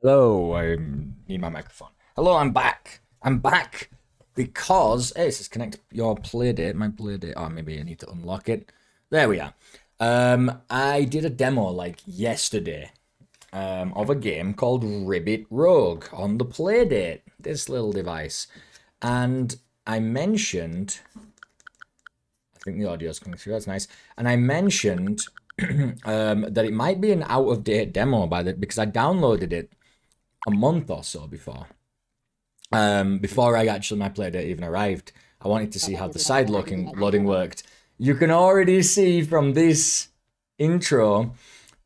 Hello, I need my microphone. Hello, I'm back. I'm back because hey, it says connect your Playdate. My Playdate. Oh, maybe I need to unlock it. There we are. I did a demo like yesterday of a game called Ribbit Rogue on the Playdate. This little device, and I mentioned. I think the audio's coming through. That's nice. And I mentioned that it might be an out of date demo because I downloaded it a month or so before. Before my Playdate even arrived, I wanted to see how the side loading worked. You can already see from this intro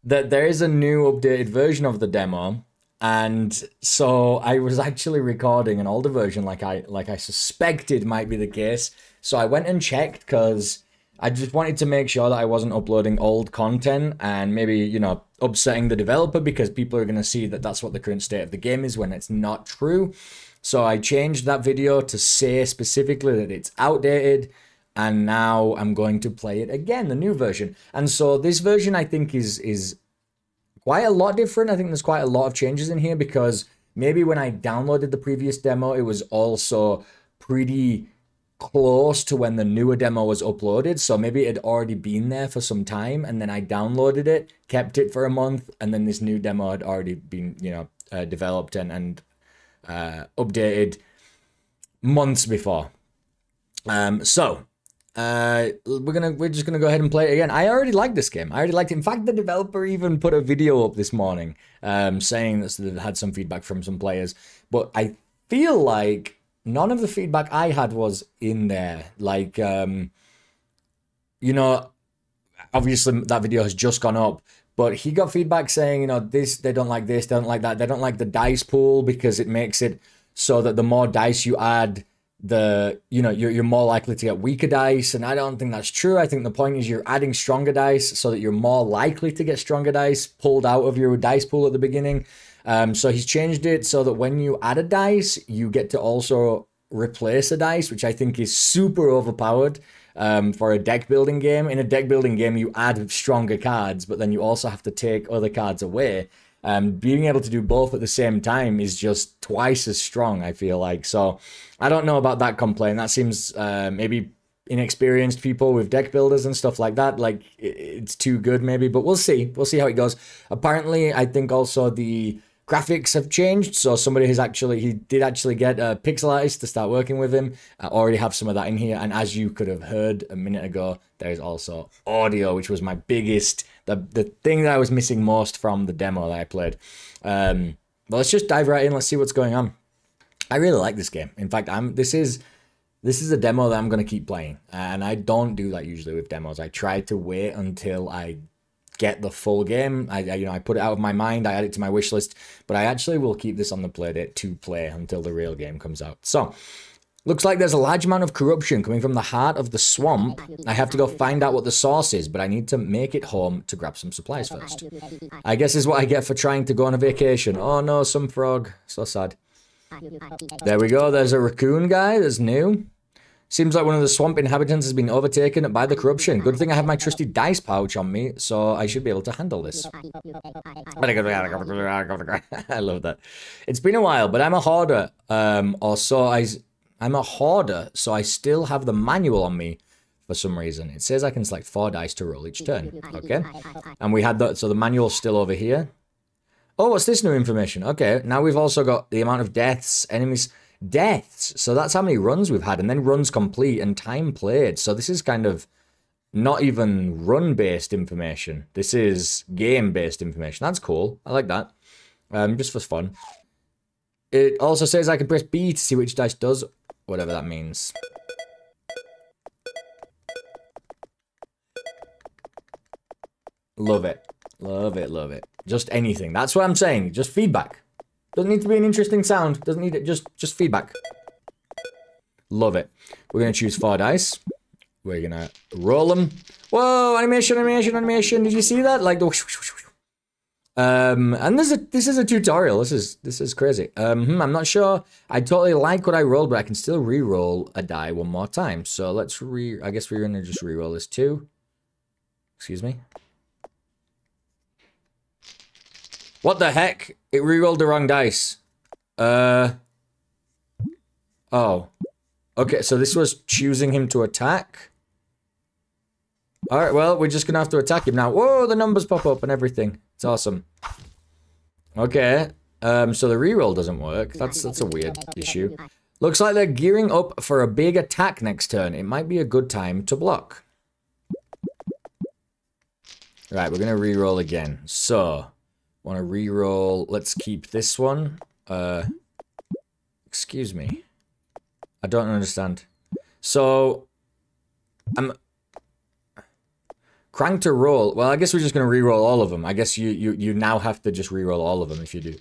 that there is a new updated version of the demo, and so I was actually recording an older version, like I suspected might be the case. So I went and checked because I just wanted to make sure that I wasn't uploading old content and maybe, upsetting the developer, because people are going to see that that's what the current state of the game is when it's not true. So I changed that video to say specifically that it's outdated, and now I'm going to play it again, the new version. And so this version I think is quite a lot different. I think there's quite a lot of changes in here because maybe when I downloaded the previous demo, it was also pretty close to when the newer demo was uploaded, so maybe it had already been there for some time, and then I downloaded it, kept it for a month, and then this new demo had already been developed and updated months before. We're just gonna go ahead and play it again. I already liked this game. I already liked it. In fact, the developer even put a video up this morning saying that they had some feedback from some players, but I feel like none of the feedback I had was in there. Like, obviously that video has just gone up, but he got feedback saying, they don't like this, they don't like that, they don't like the dice pool because it makes it so that the more dice you add, you're more likely to get weaker dice. And I don't think that's true. I think the point is you're adding stronger dice so that you're more likely to get stronger dice pulled out of your dice pool at the beginning. So he's changed it so that when you add a dice, you get to also replace a dice, which I think is super overpowered for a deck building game. In a deck building game, you add stronger cards, but then you also have to take other cards away. Being able to do both at the same time is just twice as strong, I feel like. So I don't know about that complaint. That seems maybe inexperienced people with deck builders and stuff like that, like it's too good maybe, but we'll see how it goes. Apparently I think also the graphics have changed, so he did actually get a pixel artist to start working with him. I already have some of that in here, and as you could have heard a minute ago, there's also audio, which was my biggest, the thing that I was missing most from the demo that I played. But let's just dive right in. Let's see what's going on. I really like this game. In fact, this is a demo that I'm going to keep playing, and I don't do that usually with demos. I try to wait until I get the full game. I put it out of my mind, I add it to my wish list, but I actually will keep this on the Playdate to play until the real game comes out. So, looks like there's a large amount of corruption coming from the heart of the swamp. I have to go find out what the source is, but I need to make it home to grab some supplies first. I guess is what I get for trying to go on a vacation. Oh no, some frog. So sad. There we go, there's a raccoon guy that's new. Seems like one of the swamp inhabitants has been overtaken by the corruption. Good thing I have my trusty dice pouch on me, so I should be able to handle this. I love that. It's been a while, but I'm a hoarder. I'm a hoarder, so I still have the manual on me for some reason. It says I can select 4 dice to roll each turn. Okay. And we had that, so the manual's still over here. Oh, what's this new information? Okay, now we've also got the amount of deaths, enemies... deaths, so that's how many runs we've had, and then runs complete and time played. So this is kind of not even run-based information. This is game-based information. That's cool. I like that. Just for fun. It also says I can press B to see which dice does whatever that means. Love it. Love it, love it. Just anything. That's what I'm saying. Just feedback. Doesn't need to be an interesting sound. Doesn't need it. Just feedback. Love it. We're going to choose 4 dice. We're going to roll them. Whoa, animation, animation, animation. Did you see that? Like the... and this is a tutorial. This is crazy. I'm not sure. I totally like what I rolled, but I can still re-roll a die one more time. So let's I guess we're going to just re-roll this too. Excuse me. What the heck? It re-rolled the wrong dice. Oh. Okay, so this was choosing him to attack. Alright, well, we're just gonna have to attack him now. Whoa, the numbers pop up and everything. It's awesome. Okay. So the reroll doesn't work. That's a weird issue. Looks like they're gearing up for a big attack next turn. It might be a good time to block. Right, we're gonna reroll again. So, wanna reroll. Let's keep this one. Excuse me. I don't understand. So, I'm crank to roll. Well, I guess we're just gonna reroll all of them. I guess you now have to just reroll all of them if you do.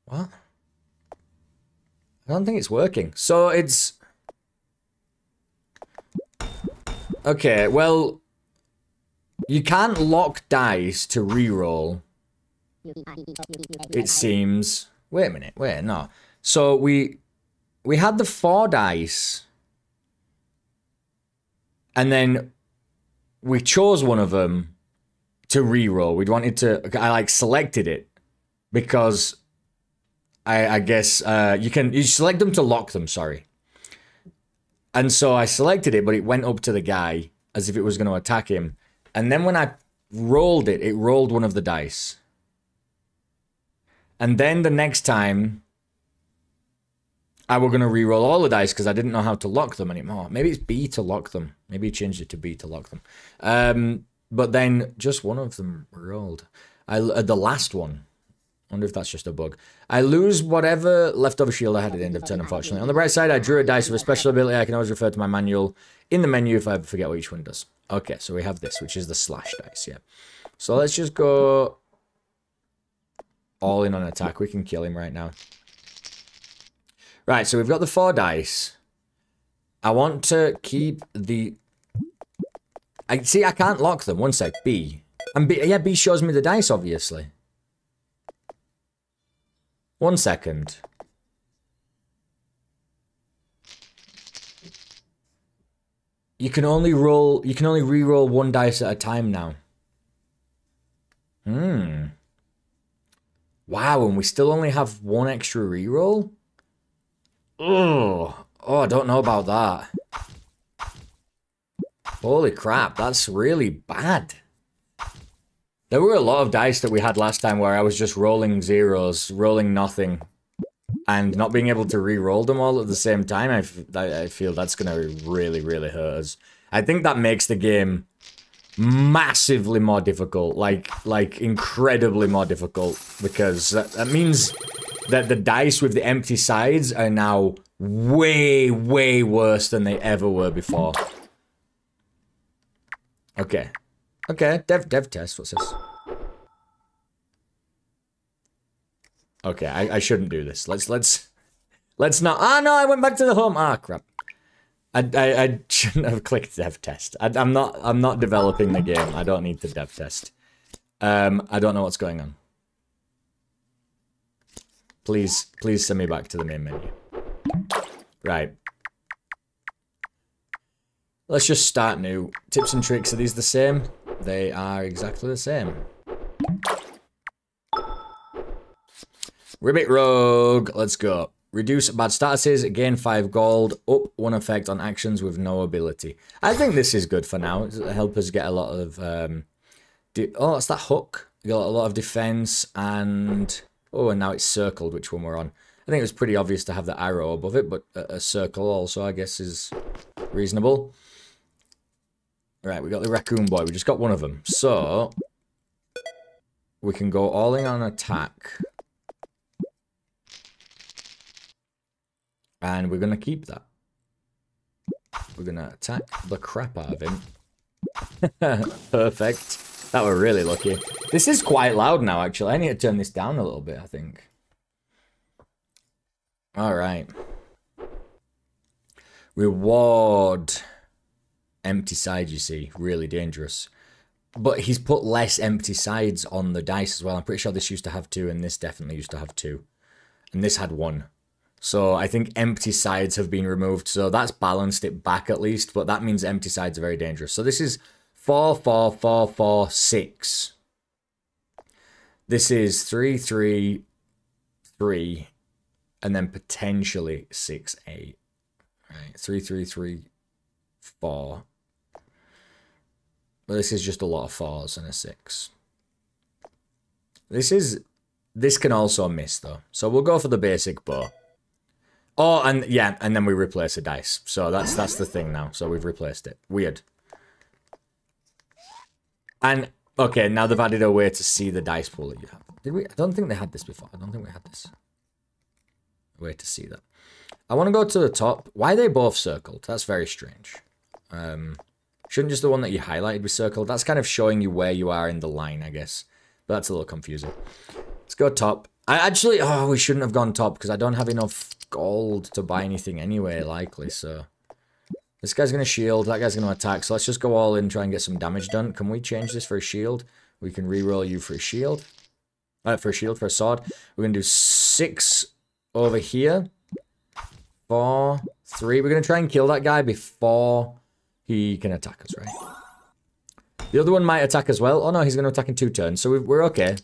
What? I don't think it's working. So it's... Okay, well... You can't lock dice to reroll. It seems... Wait a minute, wait, no. So we had the 4 dice. And then we chose one of them to reroll. We wanted to... I like selected it. Because... I guess you select them to lock them, sorry. And so I selected it, but it went up to the guy as if it was going to attack him. And then when I rolled it, it rolled one of the dice. And then the next time, I were going to reroll all the dice because I didn't know how to lock them anymore. Maybe it's B to lock them. Maybe he changed it to B to lock them. But then just one of them rolled. The last one. I wonder if that's just a bug. I lose whatever leftover shield I had at the end of turn, unfortunately. On the bright side, I drew a dice with a special ability. I can always refer to my manual in the menu if I forget what each one does. Okay, so we have this, which is the slash dice, yeah. So let's just go all in on attack. We can kill him right now. Right, so we've got the 4 dice. I want to keep the... I can't lock them. One sec, B. And B, yeah, B shows me the dice, obviously. 1 second. You can only re-roll 1 dice at a time now. Wow, and we still only have 1 extra re-roll? Oh, I don't know about that. Holy crap, that's really bad. There were a lot of dice that we had last time where I was just rolling zeros, rolling nothing, and not being able to re-roll them all at the same time. I feel that's going to really, really hurt us. I think that makes the game massively more difficult, like incredibly more difficult, because that means that the dice with the empty sides are now way, way worse than they ever were before. Okay. Okay, dev test, what's this? Okay, I shouldn't do this. Let's not. Ah, no, I went back to the home. Ah, crap. I shouldn't have clicked dev test. I'm not developing the game. I don't need to dev test. I don't know what's going on. Please send me back to the main menu. Right. Let's just start new. Tips and tricks, are these the same? They are exactly the same. Ribbit Rogue, let's go. Reduce bad statuses, gain 5 gold, up 1 effect on actions with no ability. I think this is good for now. It'll help us get a lot of... oh, it's that hook. You got a lot of defense and... Oh, and now it's circled, which one we're on. I think it was pretty obvious to have the arrow above it, but a circle also, I guess, is reasonable. Right, we got the raccoon boy. We just got one of them. So, we can go all in on attack. And we're going to keep that. We're going to attack the crap out of him. Perfect. That were really lucky. This is quite loud now, actually. I need to turn this down a little bit, I think. Alright. Reward... Empty side, you see. Really dangerous. But he's put less empty sides on the dice as well. I'm pretty sure this used to have 2, and this definitely used to have 2. And this had 1. So I think empty sides have been removed. So that's balanced it back at least. But that means empty sides are very dangerous. So this is 4, 4, 4, 4, 6. This is 3, 3, 3, and then potentially 6, 8. Right, 3, 3, 3, 4. But this is just a lot of 4s and a 6. This can also miss though. So we'll go for the basic bow. Oh, and yeah, and then we replace a dice. So that's the thing now. So we've replaced it. Weird. And okay, now they've added a way to see the dice pool that you have. Did we? I don't think they had this before. I don't think we had this. A way to see that. I want to go to the top. Why are they both circled? That's very strange. Shouldn't just the one that you highlighted be circled? That's kind of showing you where you are in the line, I guess. But that's a little confusing. Let's go top. We shouldn't have gone top because I don't have enough gold to buy anything anyway, likely, so. This guy's going to shield, that guy's going to attack, so let's just go all in, try and get some damage done. Can we change this for a shield? We can reroll you for a shield. For a sword. We're going to do 6 over here. 4, 3. We're going to try and kill that guy before he can attack us, right? The other one might attack as well. Oh no, he's going to attack in 2 turns, so we're okay.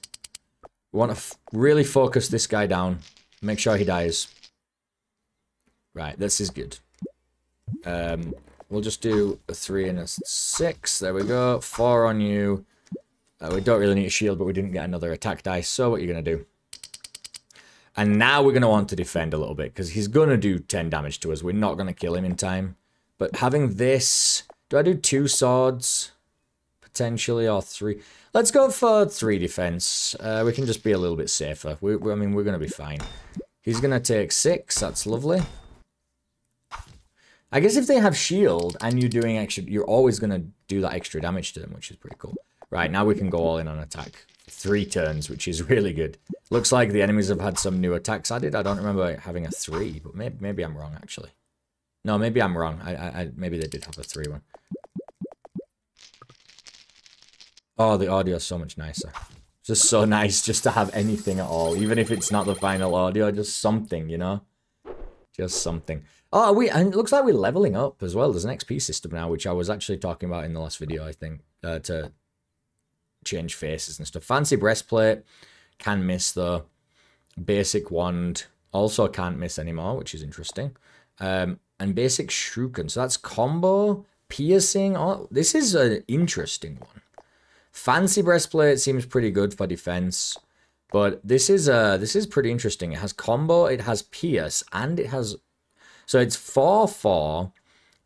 We want to really focus this guy down. Make sure he dies. Right, this is good. We'll just do a 3 and a 6. There we go. 4 on you. We don't really need a shield, but we didn't get another attack dice. So what are you going to do? And now we're going to want to defend a little bit, because he's going to do 10 damage to us. We're not going to kill him in time. But having this... Do I do 2 swords? Potentially, or 3? Let's go for 3 defense. We can just be a little bit safer. I mean, we're going to be fine. He's going to take 6. That's lovely. I guess if they have shield and you're doing extra, you're always going to do that extra damage to them, which is pretty cool. Right, now we can go all in on attack. 3 turns, which is really good. Looks like the enemies have had some new attacks added. I don't remember having a 3, but maybe I'm wrong, actually. No, maybe I'm wrong. Maybe they did have a 3 one. Oh, the audio is so much nicer. Just so nice just to have anything at all. Even if it's not the final audio, just something, you know? Just something. Oh, and it looks like we're leveling up as well. There's an XP system now, which I was actually talking about in the last video, I think. To change faces and stuff. Fancy breastplate. Can miss, though. Basic wand. Also can't miss anymore, which is interesting. And basic shuriken. So that's combo. Piercing. Oh, this is an interesting one. Fancy breastplate seems pretty good for defense, but this is pretty interesting. It has combo, it has pierce, and it has, so it's 4/4,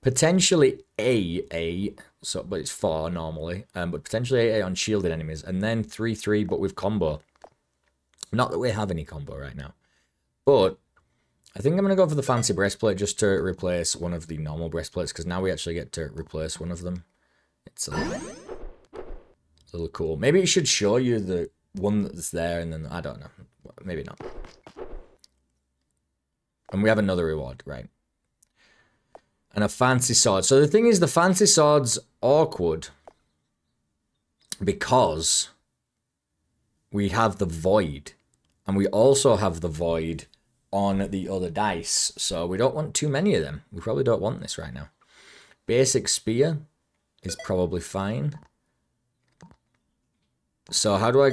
potentially 8/8. So, but it's 4 normally, but potentially 8/8 on shielded enemies, and then 3/3, but with combo. Not that we have any combo right now, but I think I'm gonna go for the fancy breastplate just to replace one of the normal breastplates, because now we actually get to replace one of them. It's a little cool. Maybe it should show you the one that's there, and then I don't know. Maybe not. And we have another reward, right? And a fancy sword. So the thing is, the fancy sword's awkward because we have the void, and we also have the void on the other dice. So we don't want too many of them. We probably don't want this right now. Basic spear is probably fine. So how do I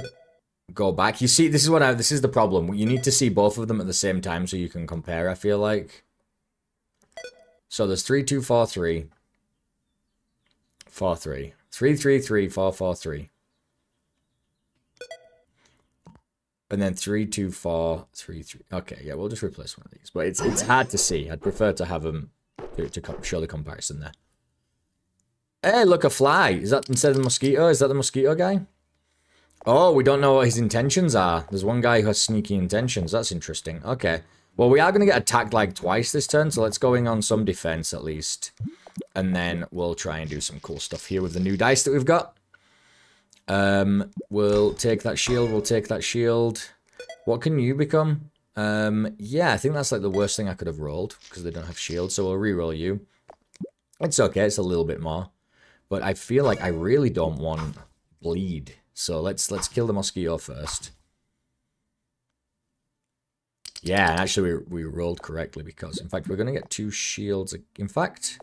go back? You see, this is the problem. You need to see both of them at the same time so you can compare, I feel like. So there's 3, 2, 4, 3. 4, 3. 3, 3, 3, 4, 4, 3. And then 3, 2, 4, 3, 3. Okay, yeah, we'll just replace one of these. But it's hard to see. I'd prefer to have them to show the comparison there. Hey, look, a fly. Is that instead of the mosquito? Is that the mosquito guy? Oh, we don't know what his intentions are. There's one guy who has sneaky intentions. That's interesting. Okay. Well, we are going to get attacked like twice this turn, so let's go in on some defense at least. And then we'll try and do some cool stuff here with the new dice that we've got. We'll take that shield. We'll take that shield. What can you become? Yeah, I think that's like the worst thing I could have rolled because they don't have shield, so we'll re-roll you. It's okay. It's a little bit more. But I feel like I really don't want bleed. So let's kill the mosquito first. Yeah, actually we rolled correctly because, in fact, we're going to get 2 shields. In fact,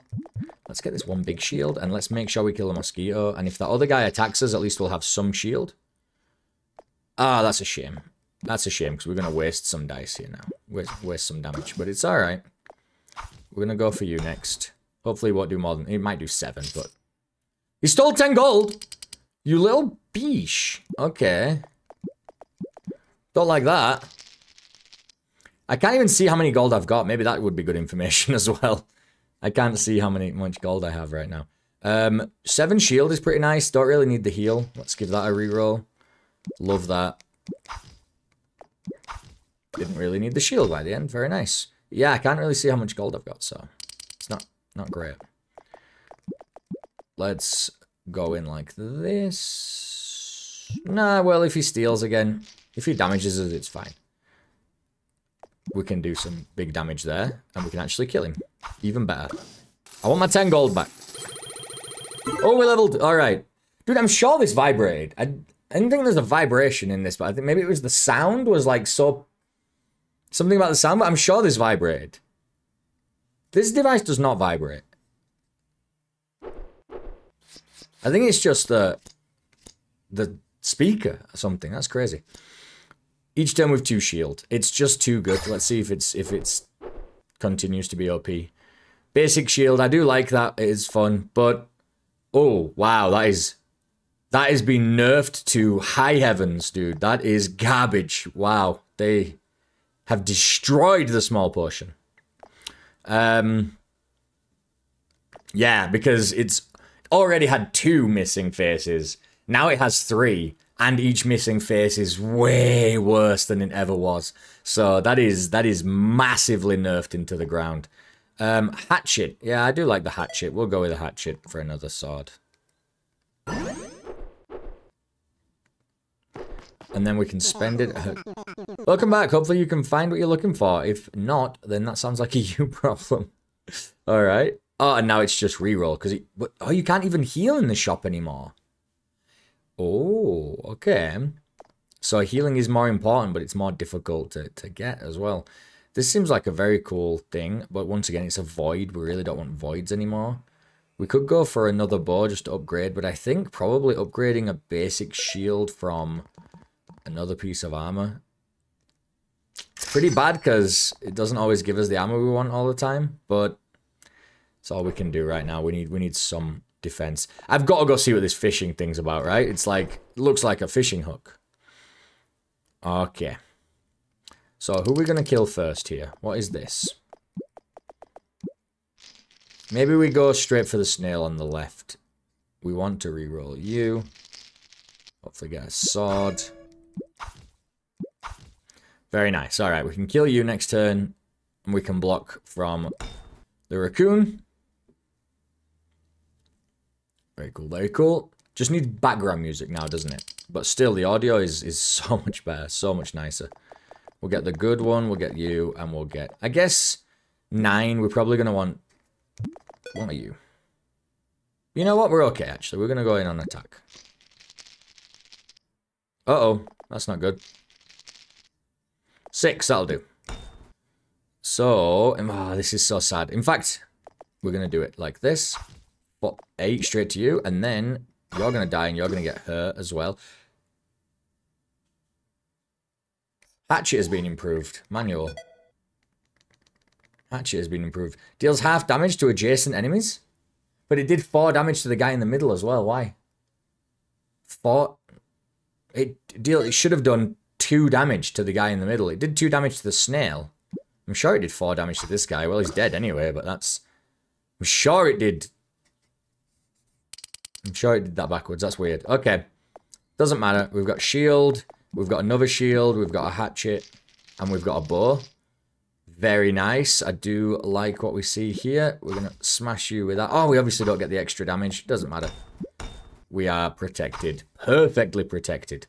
Let's get this one big shield, and let's make sure we kill the mosquito. And if that other guy attacks us, at least we'll have some shield. Ah, that's a shame. That's a shame, because we're going to waste some dice here now. Waste some damage, but it's alright. We're going to go for you next. Hopefully it won't do more than... It might do 7, but... He stole 10 gold! You little beesh. Okay. Don't like that. I can't even see how many gold I've got. Maybe that would be good information as well. I can't see how much gold I have right now. 7 shield is pretty nice. Don't really need the heal. Let's give that a reroll. Love that. Didn't really need the shield by the end. Very nice. Yeah, I can't really see how much gold I've got, so it's not great. Let's go in like this. Nah, well, if he steals again, if he damages us, it's fine. We can do some big damage there, and we can actually kill him. Even better. I want my 10 gold back. Oh, we leveled. All right. Dude, I'm sure this vibrated. I didn't think there's a vibration in this, but I think maybe it was the sound was like so... Something about the sound, but I'm sure this vibrated. This device does not vibrate. I think it's just the speaker or something. That's crazy. Each turn with 2 shield. It's just too good. Let's see if it's continues to be OP. Basic shield. I do like that. It is fun, but oh wow, that is been nerfed to high heavens, dude. That is garbage. Wow, they have destroyed the small potion. Yeah, because it's already had 2 missing faces. Now it has 3, and each missing face is way worse than it ever was. So that is massively nerfed into the ground. Hatchet. Yeah, I do like the hatchet. We'll go with a hatchet for another sword. And then we can spend it. Welcome back. Hopefully you can find what you're looking for. If not, then that sounds like a you problem. All right. Oh, and now it's just reroll because oh, you can't even heal in the shop anymore. Oh, okay. So healing is more important, but it's more difficult to get as well. This seems like a very cool thing, but once again, it's a void. We really don't want voids anymore. We could go for another bow just to upgrade, but I think probably upgrading a basic shield from another piece of armor. It's pretty bad because it doesn't always give us the armor we want all the time, but it's all we can do right now. We need some defense. I've got to go see what this fishing thing's about, right? It's like, it looks like a fishing hook. Okay. So who are we going to kill first here? What is this? Maybe we go straight for the snail on the left. We want to reroll you. Hopefully get a sword. Very nice. All right, we can kill you next turn. And we can block from the raccoon. Very cool, very cool. Just needs background music now, doesn't it? But still, the audio is so much better, so much nicer. We'll get the good one, we'll get you, and we'll get... I guess 9, we're probably going to want... One of you. You know what? We're okay, actually. We're going to go in on attack. Uh-oh. That's not good. 6, that'll do. So... Oh, this is so sad. In fact, we're going to do it like this. 8 straight to you, and then you're going to die and you're going to get hurt as well. Hatchet has been improved. Manual. Hatchet has been improved. Deals half damage to adjacent enemies. But it did 4 damage to the guy in the middle as well. Why? 4... It should have done 2 damage to the guy in the middle. It did 2 damage to the snail. I'm sure it did 4 damage to this guy. Well, he's dead anyway, but that's... I'm sure it did... I'm sure it did that backwards. That's weird. Okay. Doesn't matter. We've got shield. We've got another shield. We've got a hatchet. And we've got a bow. Very nice. I do like what we see here. We're going to smash you with that. Oh, we obviously don't get the extra damage. Doesn't matter. We are protected. Perfectly protected.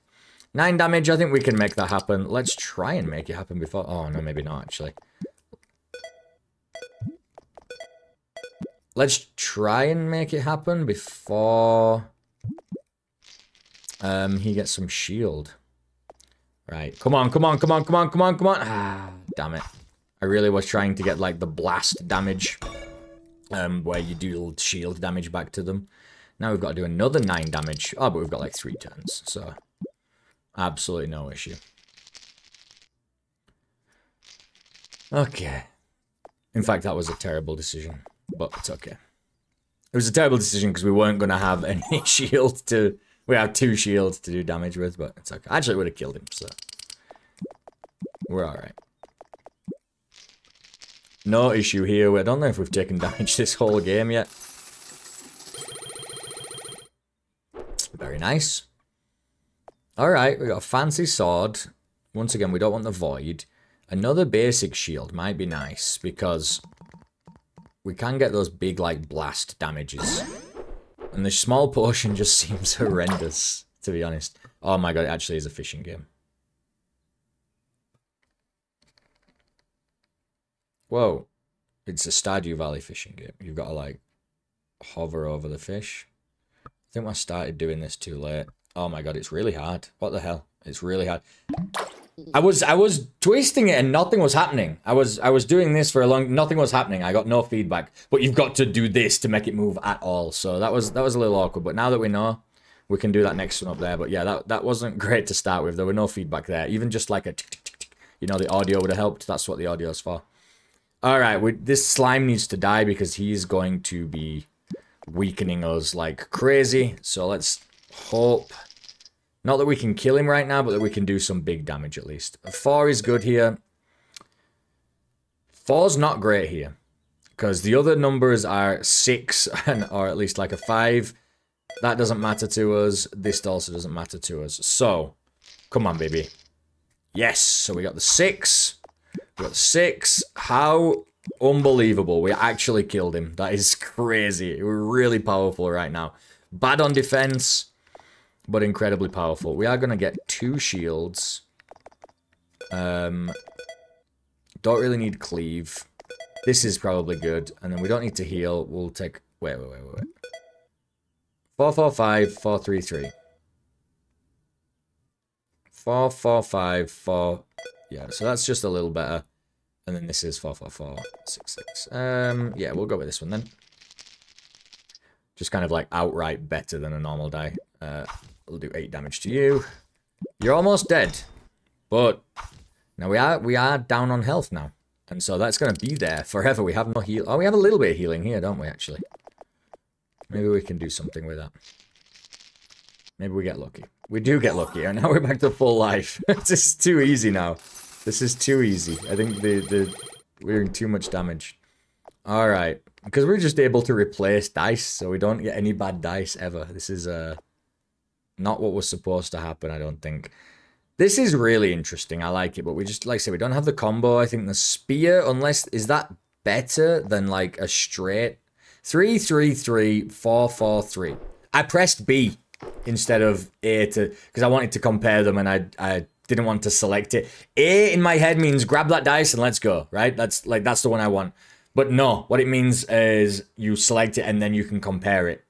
9 damage. I think we can make that happen. Let's try and make it happen before... Oh, no, maybe not, actually. Let's try and make it happen before he gets some shield. Right. Come on, come on, come on, come on, come on, come on. Ah, damn it. I really was trying to get, like, the blast damage. where you do shield damage back to them. Now we've got to do another 9 damage. Oh, but we've got like 3 turns, so absolutely no issue. Okay. In fact, that was a terrible decision, but it's okay. It was a terrible decision because we weren't going to have any shield to... We have 2 shields to do damage with, but it's okay. Actually, it would have killed him, so... We're alright. No issue here. I don't know if we've taken damage this whole game yet. Very nice. Alright, we got a fancy sword. Once again, we don't want the void. Another basic shield might be nice, because we can get those big, like, blast damages. And the small potion just seems horrendous, to be honest. Oh my god, it actually is a fishing game. Whoa. It's a Stardew Valley fishing game. You've got to, like, hover over the fish. I think I started doing this too late. Oh my god, it's really hard. What the hell? It's really hard. I was twisting it and nothing was happening. I was doing this for a long... Nothing was happening. I got no feedback. But you've got to do this to make it move at all. So that was a little awkward. But now that we know, we can do that next one up there. But yeah, that wasn't great to start with. There were no feedback there. Even just like a tick, tick, tick, tick. You know, the audio would have helped. That's what the audio is for. Alright, this slime needs to die because he's going to be weakening us like crazy. So let's hope... Not that we can kill him right now, but that we can do some big damage at least. 4 is good here. 4's not great here. Because the other numbers are 6, or at least like a 5. That doesn't matter to us. This also doesn't matter to us. So, come on, baby. Yes, so we got the 6. We got the 6. How unbelievable. We actually killed him. That is crazy. We're really powerful right now. Bad on defense, but incredibly powerful. We are going to get 2 shields. Don't really need cleave. This is probably good. And then we don't need to heal. We'll take... Wait. 4, 4, 5, 4, 3, 3. 4, 4, 5, 4... Yeah, so that's just a little better. And then this is 4, 4, 4, 6, 6. Yeah, we'll go with this one then. Just kind of like outright better than a normal die. We'll do 8 damage to you. You're almost dead. But now we are down on health now. And so that's going to be there forever. We have no heal. Oh, we have a little bit of healing here, don't we, actually? Maybe we can do something with that. Maybe we get lucky. We do get lucky, and now we're back to full life. This is too easy now. This is too easy. I think we're in too much damage. Alright. Because we're just able to replace dice, so we don't get any bad dice ever. This is not what was supposed to happen, I don't think. This is really interesting. I like it, but we just, like I said, we don't have the combo. I think the spear, unless... Is that better than, like, a straight... 3, 3, 3, 4, 4, 3. I pressed B instead of A to... Because I wanted to compare them, and I didn't want to select it. A in my head means grab that dice and let's go, right? That's the one I want. But no, what it means is you select it and then you can compare it.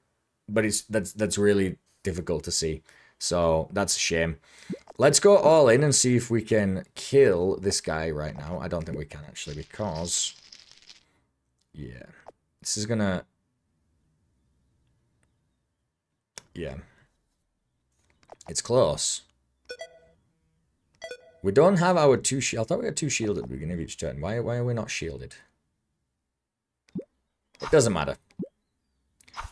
But that's really difficult to see. So that's a shame. Let's go all in and see if we can kill this guy right now. I don't think we can actually because... Yeah. This is gonna... Yeah. It's close. We don't have our 2 shield. I thought we had 2 shield at the beginning of each turn. Why are we not shielded? It doesn't matter.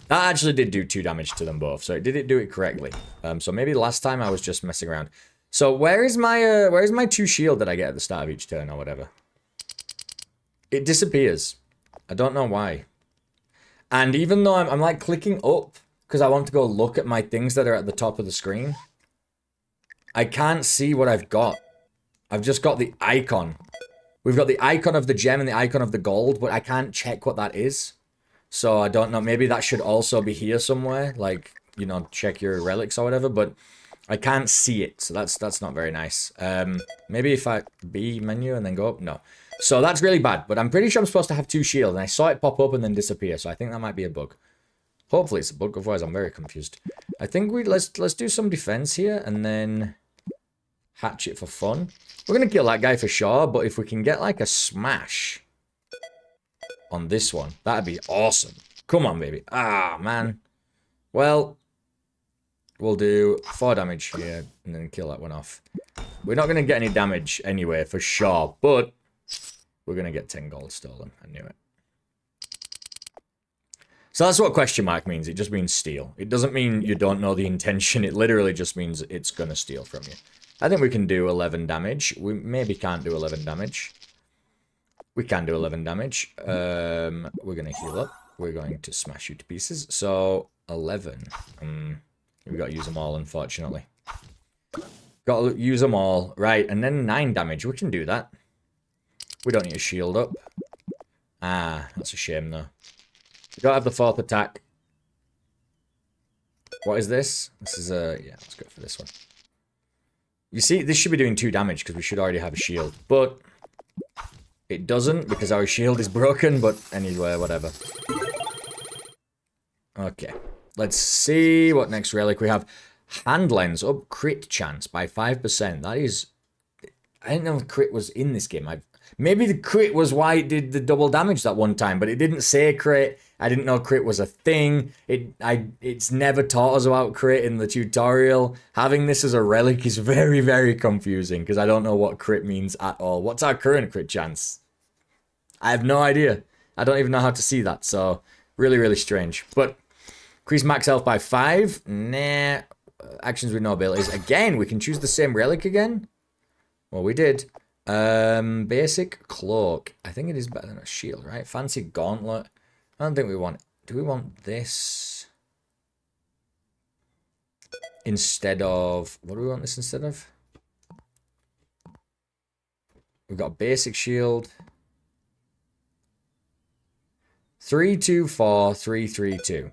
That actually did do 2 damage to them both, so it did do it correctly. So maybe last time I was just messing around. So where's my 2 shield that I get at the start of each turn or whatever? It disappears. I don't know why. And even though I'm like clicking up because I want to go look at my things that are at the top of the screen, I can't see what I've got. I've just got the icon. We've got the icon of the gem and the icon of the gold, but I can't check what that is. So I don't know. Maybe that should also be here somewhere. Like, you know, check your relics or whatever, but I can't see it. So that's not very nice. Maybe if I B menu and then go up. No. So that's really bad, but I'm pretty sure I'm supposed to have 2 shields, and I saw it pop up and then disappear, so I think that might be a bug. Hopefully it's a bug, otherwise I'm very confused. I think let's do some defense here, and then hatch it for fun. We're gonna kill that guy for sure, but if we can get like a smash on this one. That'd be awesome. Come on, baby. Ah, man. Well, we'll do 4 damage here and then kill that one off. We're not going to get any damage anyway, for sure. But we're going to get 10 gold stolen. I knew it. So that's what question mark means. It just means steal. It doesn't mean you don't know the intention. It literally just means it's going to steal from you. I think we can do 11 damage. We maybe can't do 11 damage. We can do 11 damage. We're going to heal up. We're going to smash you to pieces. So, 11. We've got to use them all, unfortunately. Got to use them all. Right, and then 9 damage. We can do that. We don't need to shield up. Ah, that's a shame, though. We don't have the 4th attack. What is this? This is a... yeah, let's go for this one. You see, this should be doing 2 damage because we should already have a shield. But it doesn't because our shield is broken. But anyway, whatever. Okay. Let's see what next relic we have. Hand lens up crit chance by 5%. That is... I didn't know if crit was in this game. Maybe the crit was why it did the double damage that one time, but it didn't say crit. I didn't know crit was a thing. It's never taught us about crit in the tutorial. Having this as a relic is very, very confusing because I don't know what crit means at all. What's our current crit chance? I have no idea. I don't even know how to see that, so really, really strange. But increase max health by 5. Nah. Actions with no abilities. Again, we can choose the same relic again. Well, we did. Basic cloak. I think it is better than a shield, right? Fancy gauntlet. I don't think we want... do we want this? Instead of... what do we want this instead of? We've got basic shield. 324, 332.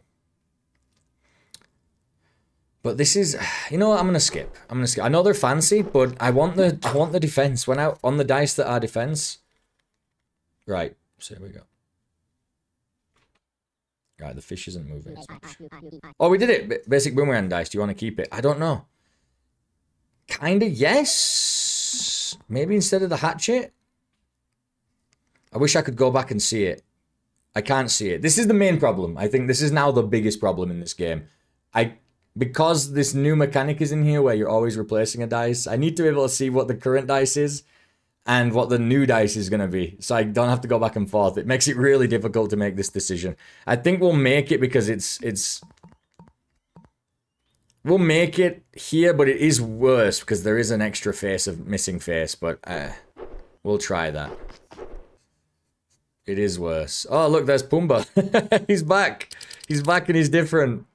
But this is, you know what, I'm gonna skip. I know they're fancy, but I want the defense. When I on the dice that are defense. Right, so here we go. Right, the fish isn't moving as much. Oh, we did it. Basic boomerang dice. Do you want to keep it? I don't know. Kinda yes. Maybe instead of the hatchet. I wish I could go back and see it. I can't see it. This is the main problem. I think this is now the biggest problem in this game. Because this new mechanic is in here where you're always replacing a dice, I need to be able to see what the current dice is and what the new dice is going to be. So I don't have to go back and forth. It makes it really difficult to make this decision. I think we'll make it because we'll make it here, but it is worse because there is an extra face of missing face, but we'll try that. It is worse. Oh, look, there's Pumbaa. He's back. He's back and he's different.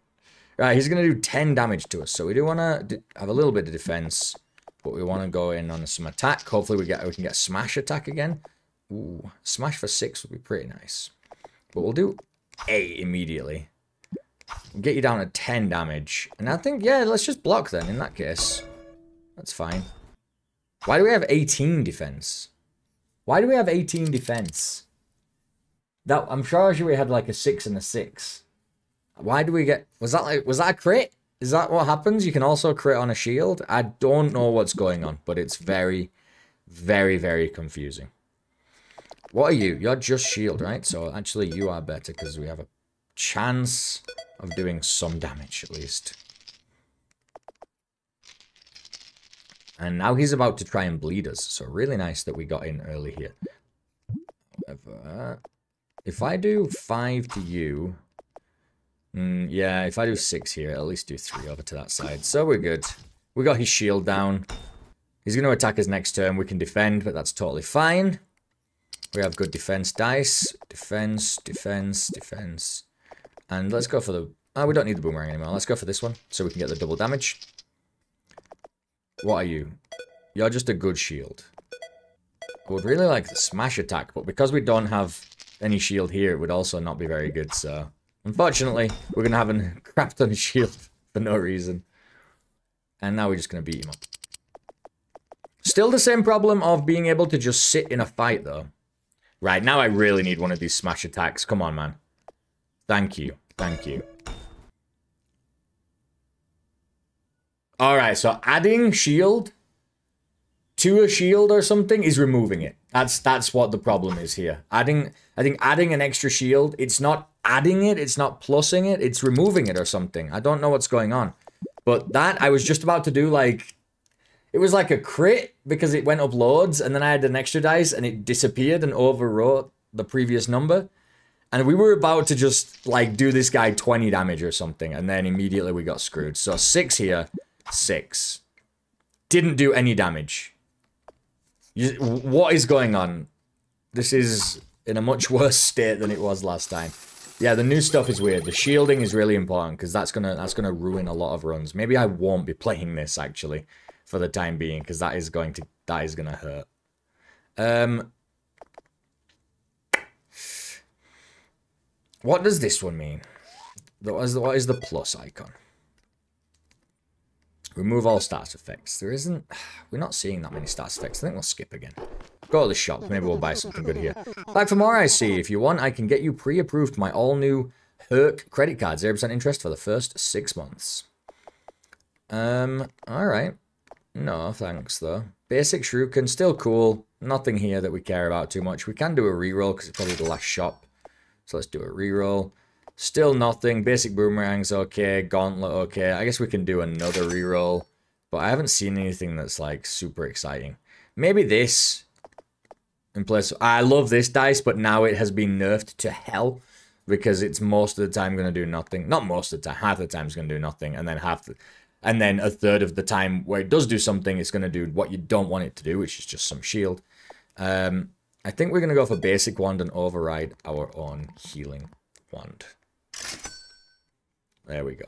Right, he's going to do 10 damage to us. So we do want to have a little bit of defense, but we want to go in on some attack. Hopefully we can get smash attack again. Ooh, smash for 6 would be pretty nice. But we'll do 8 immediately. We'll get you down to 10 damage. And I think, yeah, let's just block then in that case. That's fine. Why do we have 18 defense? Why do we have 18 defense? That I'm sure we had like a 6 and a 6. Why do we get... was that a crit? Is that what happens? You can also crit on a shield? I don't know what's going on, but it's very, very, very confusing. What are you? You're just shield, right? So actually you are better because we have a chance of doing some damage at least. And now he's about to try and bleed us. So really nice that we got in early here. However, if I do 5 to you... yeah, if I do 6 here, I'll at least do 3 over to that side. So we're good. We got his shield down. He's going to attack us next turn. We can defend, but that's totally fine. We have good defense dice. Defense, defense, defense. And let's go for the... oh, we don't need the boomerang anymore. Let's go for this one, so we can get the double damage. What are you? You're just a good shield. I would really like the smash attack, but because we don't have any shield here, it would also not be very good, so... unfortunately, we're going to have a crap ton of shield for no reason. And now we're just going to beat him up. Still the same problem of being able to just sit in a fight, though. Right, now I really need one of these smash attacks. Come on, man. Thank you. Thank you. Alright, so adding shield to a shield or something is removing it. That's what the problem is here. I think adding an extra shield, it's not adding it, it's not plussing it, it's removing it or something. I don't know what's going on. But that, I was just about to do like... It was like a crit because it went up loads, and then I had an extra dice and it disappeared and overwrote the previous number. And we were about to just like do this guy 20 damage or something, and then immediately we got screwed. So 6 here, 6. Didn't do any damage. What is going on? This is in a much worse state than it was last time. Yeah, the new stuff is weird. The shielding is really important because that's gonna ruin a lot of runs. Maybe I won't be playing this actually for the time being because that is gonna hurt. What does this one mean? What is the plus icon? Remove all status effects. There isn't... We're not seeing that many status effects. I think we'll skip again. Go to the shop. Maybe we'll buy something good here. Back for more, I see. If you want, I can get you pre-approved my all-new Herc credit card. 0% interest for the first 6 months. Alright. No, thanks, though. Basic Shuriken, still cool. Nothing here that we care about too much. We can do a reroll, because it's probably the last shop. So let's do a reroll. Still nothing. Basic Boomerang's okay. Gauntlet okay. I guess we can do another reroll. But I haven't seen anything that's, like, super exciting. Maybe this. In place... I love this dice, but now it has been nerfed to hell. Because it's most of the time going to do nothing. Not most of the time. Half the time it's going to do nothing. And then and then a third of the time where it does do something, it's going to do what you don't want it to do, which is just some shield. I think we're going to go for Basic Wand and override our own Healing Wand. There we go.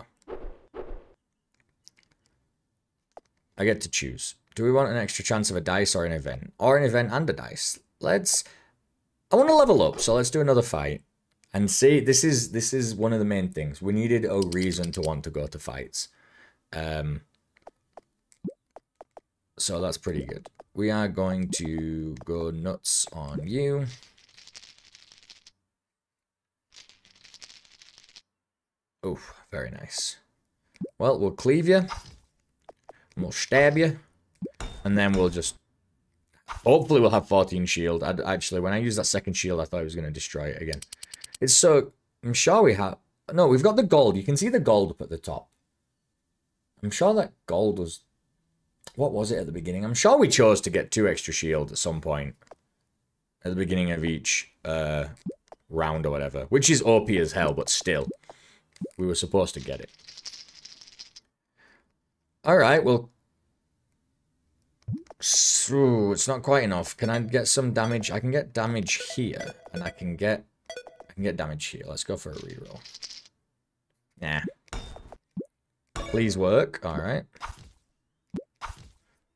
I get to choose. Do we want an extra chance of a dice or an event? Or an event and a dice? I want to level up, so let's do another fight. And see, this is one of the main things. We needed a reason to want to go to fights. So that's pretty good. We are going to go nuts on you. Oh, very nice. Well, we'll cleave you. And we'll stab you. And then we'll just... Hopefully we'll have 14 shield. Actually, when I use that second shield, I thought I was going to destroy it again. It's so... I'm sure we have... No, we've got the gold. You can see the gold up at the top. I'm sure that gold was... What was it at the beginning? I'm sure we chose to get 2 extra shield at some point. At the beginning of each round or whatever. Which is OP as hell, but still. We were supposed to get it. Alright, well... So, it's not quite enough. Can I get some damage? I can get damage here. And I can get damage here. Let's go for a reroll. Nah. Please work. Alright.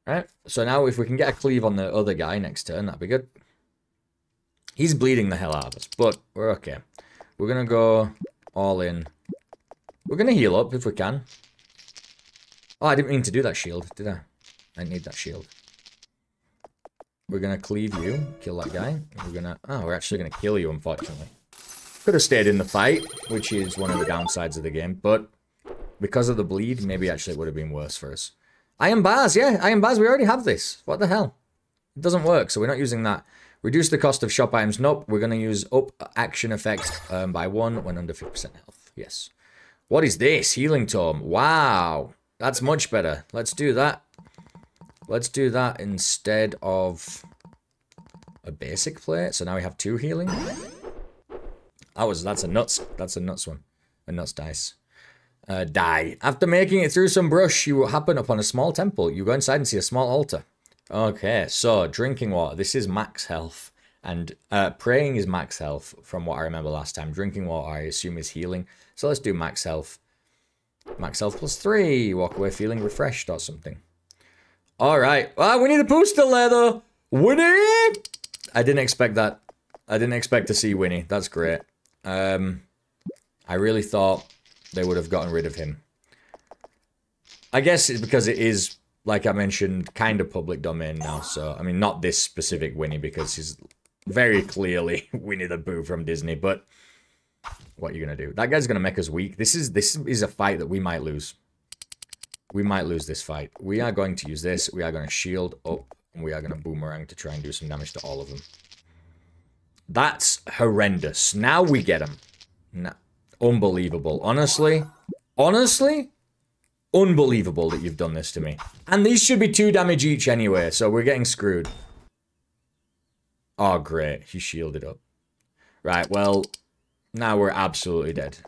Alright. So now if we can get a cleave on the other guy next turn, that'd be good. He's bleeding the hell out of us, but we're okay. We're gonna go all in. We're gonna heal up if we can. Oh, I didn't mean to do that shield, did I? I need that shield. We're gonna cleave you, kill that guy. We're gonna... Oh, we're actually gonna kill you, unfortunately. Could have stayed in the fight, which is one of the downsides of the game, but because of the bleed, maybe actually it would have been worse for us. Iron bars, yeah, iron bars, we already have this. What the hell? It doesn't work, so we're not using that. Reduce the cost of shop items. Nope, we're going to use up action effect by 1 when under 50% health. Yes. What is this? Healing Tome. Wow. That's much better. Let's do that. Let's do that instead of a basic plate. So now we have 2 healing. That's a nuts one. A nuts dice. Die. After making it through some brush, you happen upon a small temple. You go inside and see a small altar. Okay, so drinking water. This is max health. And praying is max health from what I remember last time. Drinking water, I assume, is healing. So let's do max health. Max health plus 3. Walk away feeling refreshed or something. Alright. Ah, Winnie the Pooh still there, though. Winnie! I didn't expect that. I didn't expect to see Winnie. That's great. I really thought they would have gotten rid of him. I guess it's because it is, like I mentioned, kind of public domain now. So, I mean, not this specific Winnie, because he's very clearly Winnie the Pooh from Disney. But what are you going to do? That guy's going to make us weak. This is a fight that we might lose. We might lose this fight. We are going to use this. We are going to shield up And we are going to boomerang to try and do some damage to all of them. That's horrendous. Now we get them. Nah, unbelievable. Honestly, unbelievable that you've done this to me. And these should be 2 damage each anyway, so we're getting screwed. Oh, great. He shielded up. Right, well, now we're absolutely dead.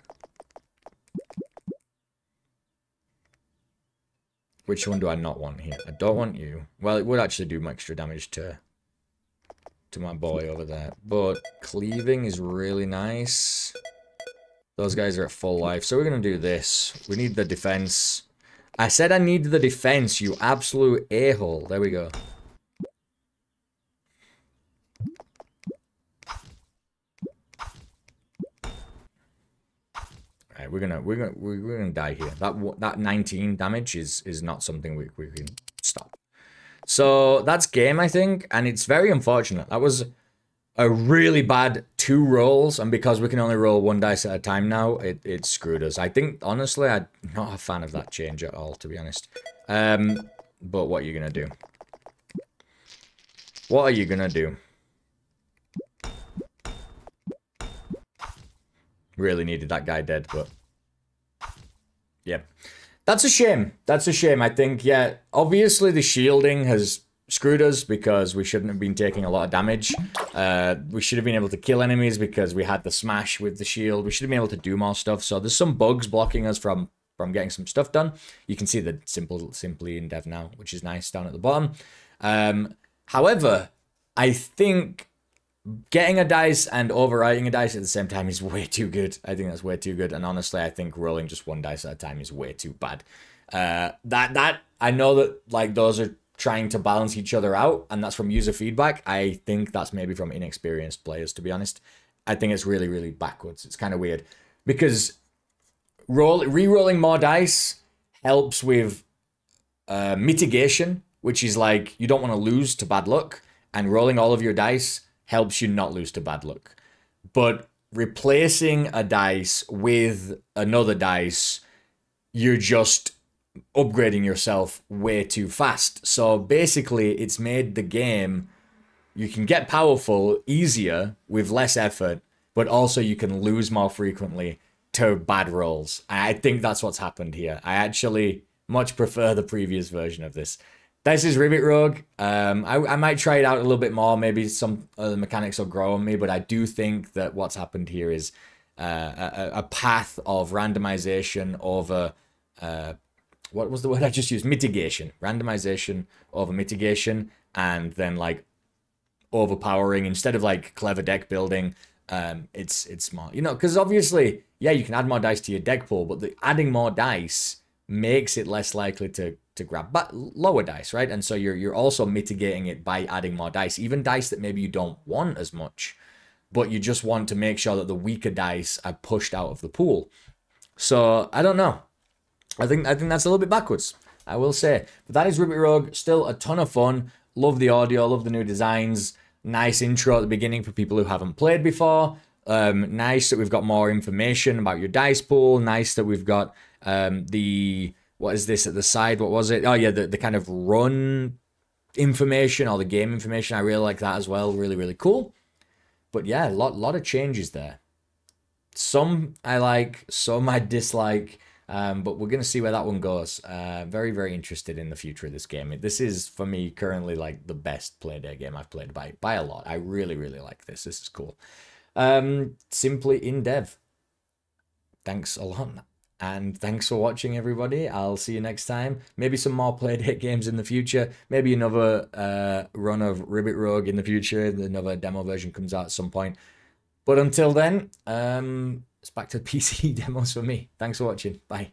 Which one do I not want here? I don't want you. Well, it would actually do extra damage to my boy over there. But cleaving is really nice. Those guys are at full life. So we're going to do this. We need the defense. I said I need the defense, you absolute a-hole. There we go. Right, we're gonna die here. That 19 damage is not something we can stop. So that's game, I think, and it's very unfortunate. That was a really bad 2 rolls, and because we can only roll 1 dice at a time now, it screwed us. I think, honestly, I'm not a fan of that change at all, to be honest. But what are you gonna do? What are you gonna do? Really needed that guy dead, but... yeah. That's a shame. That's a shame, I think. Yeah, obviously the shielding has screwed us because we shouldn't have been taking a lot of damage. We should have been able to kill enemies because we had the smash with the shield. We should have been able to do more stuff. So there's some bugs blocking us from getting some stuff done. You can see the simply in dev now, which is nice down at the bottom. However, I think getting a dice and overwriting a dice at the same time is way too good. I think that's way too good. And honestly, I think rolling just 1 dice at a time is way too bad. I know that like those are trying to balance each other out, and that's from user feedback. I think that's maybe from inexperienced players, to be honest. I think it's really, really backwards. It's kind of weird because re-rolling more dice helps with mitigation, which is like you don't want to lose to bad luck, and rolling all of your dice helps you not lose to bad luck. But replacing a dice with another dice, you're just upgrading yourself way too fast. So basically, it's made the game, you can get powerful easier with less effort, but also you can lose more frequently to bad rolls. I think that's what's happened here. I actually much prefer the previous version of this. This is Ribbit Rogue. I might try it out a little bit more. Maybe some of the mechanics will grow on me, but I do think that what's happened here is a path of randomization over... what was the word I just used? Mitigation. Randomization over mitigation, and then like overpowering instead of like clever deck building. It's smart, you know, because obviously, yeah, you can add more dice to your deck pool, but adding more dice makes it less likely to grab lower dice, right? And so you're also mitigating it by adding more dice, even dice that maybe you don't want as much, but you just want to make sure that the weaker dice are pushed out of the pool. So I don't know. I think that's a little bit backwards, I will say. But that is Ribbit Rogue. Still a ton of fun. Love the audio. Love the new designs. Nice intro at the beginning for people who haven't played before. Nice that we've got more information about your dice pool. Nice that we've got what is this at the side? What was it? Oh yeah, the kind of run information or the game information. I really like that as well. Really, really cool. But yeah, a lot of changes there. Some I like, some I dislike. But we're going to see where that one goes. Very, very interested in the future of this game. This is, for me, currently like the best Playdate game I've played by a lot. I really, really like this. This is cool. Simply in dev. Thanks a lot. And thanks for watching, everybody. I'll see you next time. Maybe some more Playdate games in the future. Maybe another run of Ribbit Rogue in the future. Another demo version comes out at some point. But until then, it's back to PC demos for me. Thanks for watching. Bye.